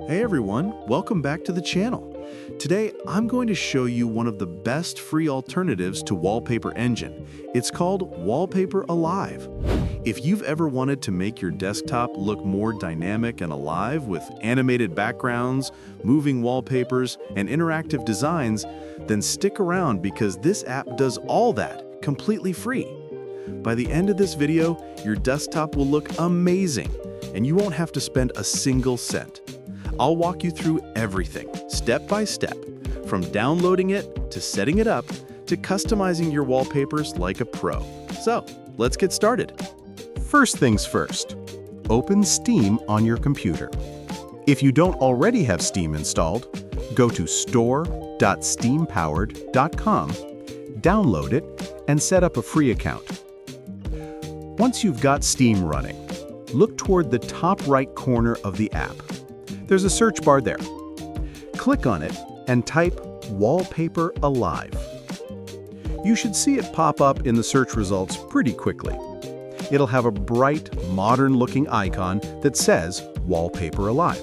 Hey everyone, welcome back to the channel. Today, I'm going to show you one of the best free alternatives to Wallpaper Engine. It's called Wallpaper Alive. If you've ever wanted to make your desktop look more dynamic and alive with animated backgrounds, moving wallpapers, and interactive designs, then stick around because this app does all that completely free. By the end of this video, your desktop will look amazing, and you won't have to spend a single cent. I'll walk you through everything, step by step, from downloading it to setting it up to customizing your wallpapers like a pro. So, let's get started. First things first, open Steam on your computer. If you don't already have Steam installed, go to store.steampowered.com, download it, and set up a free account. Once you've got Steam running, look toward the top right corner of the app. There's a search bar there. Click on it and type Wallpaper Alive. You should see it pop up in the search results pretty quickly. It'll have a bright, modern-looking icon that says Wallpaper Alive.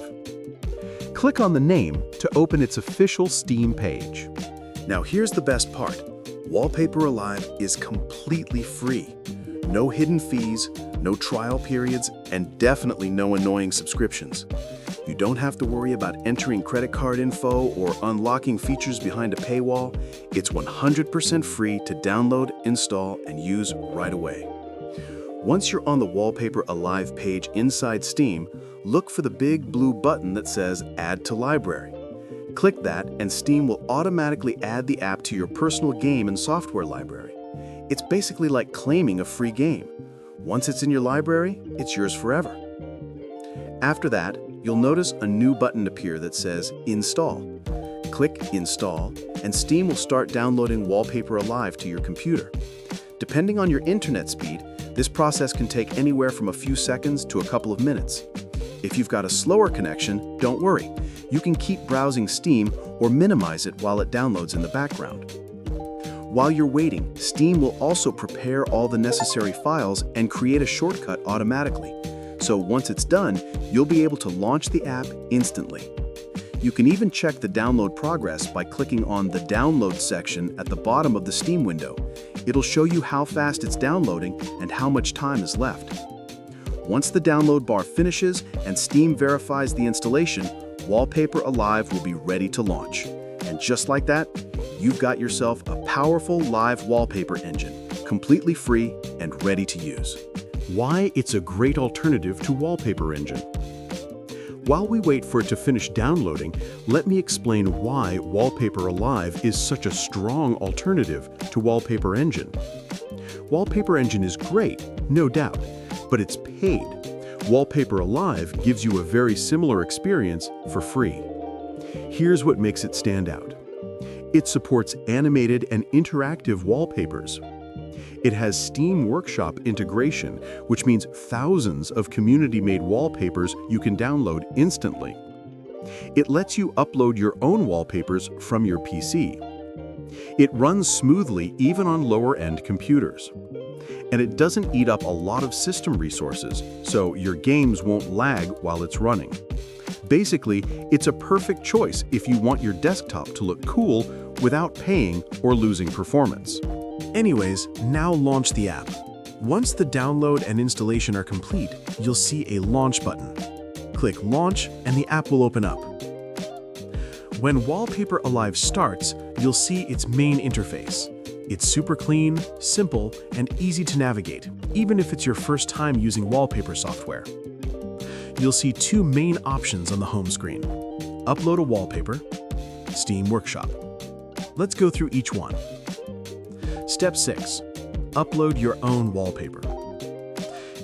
Click on the name to open its official Steam page. Now here's the best part. Wallpaper Alive is completely free. No hidden fees, no trial periods, and definitely no annoying subscriptions. You don't have to worry about entering credit card info or unlocking features behind a paywall. It's 100% free to download, install, and use right away. Once you're on the Wallpaper Alive page inside Steam, look for the big blue button that says Add to Library. Click that and Steam will automatically add the app to your personal game and software library. It's basically like claiming a free game. Once it's in your library, it's yours forever. After that, you'll notice a new button appear that says Install. Click Install, and Steam will start downloading Wallpaper Alive to your computer. Depending on your internet speed, this process can take anywhere from a few seconds to a couple of minutes. If you've got a slower connection, don't worry. You can keep browsing Steam or minimize it while it downloads in the background. While you're waiting, Steam will also prepare all the necessary files and create a shortcut automatically. So once it's done, you'll be able to launch the app instantly. You can even check the download progress by clicking on the Download section at the bottom of the Steam window. It'll show you how fast it's downloading and how much time is left. Once the download bar finishes and Steam verifies the installation, Wallpaper Alive will be ready to launch. And just like that, you've got yourself a powerful live wallpaper engine, completely free and ready to use. Why it's a great alternative to Wallpaper Engine. While we wait for it to finish downloading, let me explain why Wallpaper Alive is such a strong alternative to Wallpaper Engine. Wallpaper Engine is great, no doubt, but it's paid. Wallpaper Alive gives you a very similar experience for free. Here's what makes it stand out. It supports animated and interactive wallpapers. It has Steam Workshop integration, which means thousands of community-made wallpapers you can download instantly. It lets you upload your own wallpapers from your PC. It runs smoothly even on lower-end computers. And it doesn't eat up a lot of system resources, so your games won't lag while it's running. Basically, it's a perfect choice if you want your desktop to look cool without paying or losing performance. Anyways, now launch the app. Once the download and installation are complete, you'll see a launch button. Click Launch and the app will open up. When Wallpaper Alive starts, you'll see its main interface. It's super clean, simple, and easy to navigate, even if it's your first time using wallpaper software. You'll see two main options on the home screen: Upload a wallpaper, Steam Workshop. Let's go through each one. Step 6. Upload your own wallpaper.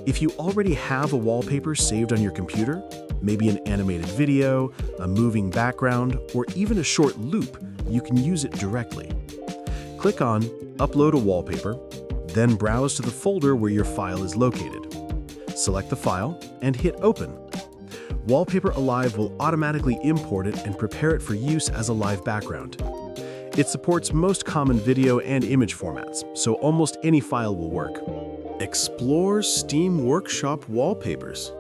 If you already have a wallpaper saved on your computer, maybe an animated video, a moving background, or even a short loop, you can use it directly. Click on Upload a wallpaper, then browse to the folder where your file is located. Select the file and hit Open. Wallpaper Alive will automatically import it and prepare it for use as a live background. It supports most common video and image formats, so almost any file will work. Explore Steam Workshop wallpapers.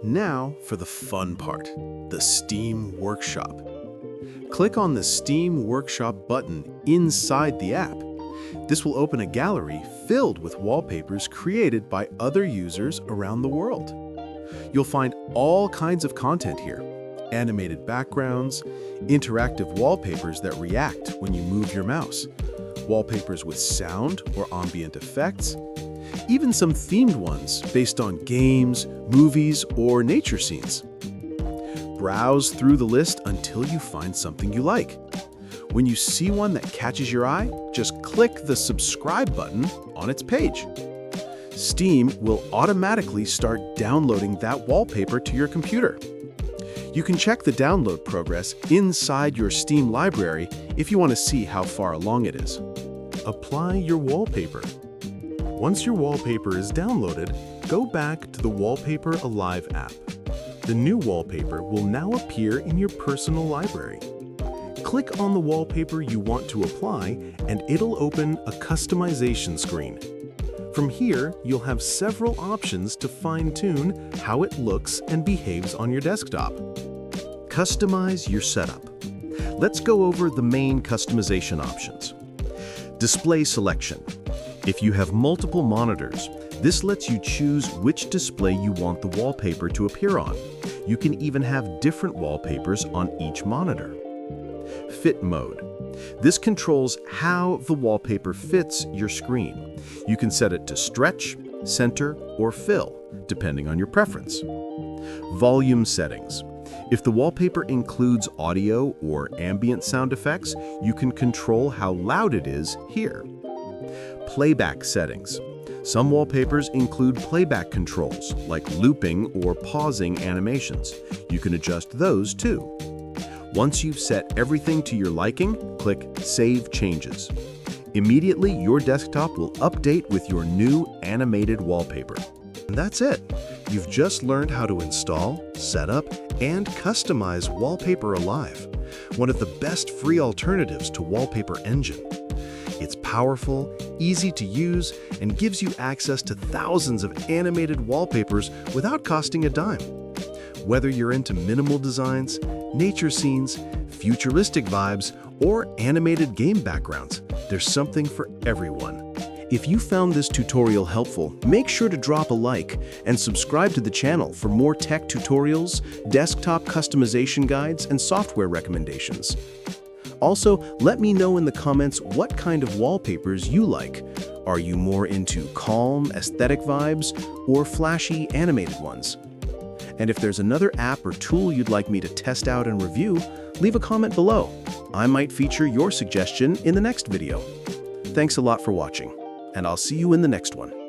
Now for the fun part, the Steam Workshop. Click on the Steam Workshop button inside the app. This will open a gallery filled with wallpapers created by other users around the world. You'll find all kinds of content here: animated backgrounds, interactive wallpapers that react when you move your mouse, wallpapers with sound or ambient effects, even some themed ones based on games, movies, or nature scenes. Browse through the list until you find something you like. When you see one that catches your eye, just click the subscribe button on its page. Steam will automatically start downloading that wallpaper to your computer. You can check the download progress inside your Steam library if you want to see how far along it is. Apply your wallpaper. Once your wallpaper is downloaded, go back to the Wallpaper Alive app. The new wallpaper will now appear in your personal library. Click on the wallpaper you want to apply, and it'll open a customization screen. From here, you'll have several options to fine-tune how it looks and behaves on your desktop. Customize your setup. Let's go over the main customization options. Display selection. If you have multiple monitors, this lets you choose which display you want the wallpaper to appear on. You can even have different wallpapers on each monitor. Fit mode. This controls how the wallpaper fits your screen. You can set it to stretch, center, or fill, depending on your preference. Volume settings. If the wallpaper includes audio or ambient sound effects, you can control how loud it is here. Playback settings. Some wallpapers include playback controls, like looping or pausing animations. You can adjust those too. Once you've set everything to your liking, click Save Changes. Immediately, your desktop will update with your new animated wallpaper. And that's it. You've just learned how to install, set up, and customize Wallpaper Alive, one of the best free alternatives to Wallpaper Engine. It's powerful, easy to use, and gives you access to thousands of animated wallpapers without costing a dime. Whether you're into minimal designs, nature scenes, futuristic vibes, or animated game backgrounds, there's something for everyone. If you found this tutorial helpful, make sure to drop a like and subscribe to the channel for more tech tutorials, desktop customization guides, and software recommendations. Also, let me know in the comments what kind of wallpapers you like. Are you more into calm, aesthetic vibes, or flashy, animated ones? And if there's another app or tool you'd like me to test out and review, leave a comment below. I might feature your suggestion in the next video. Thanks a lot for watching, and I'll see you in the next one.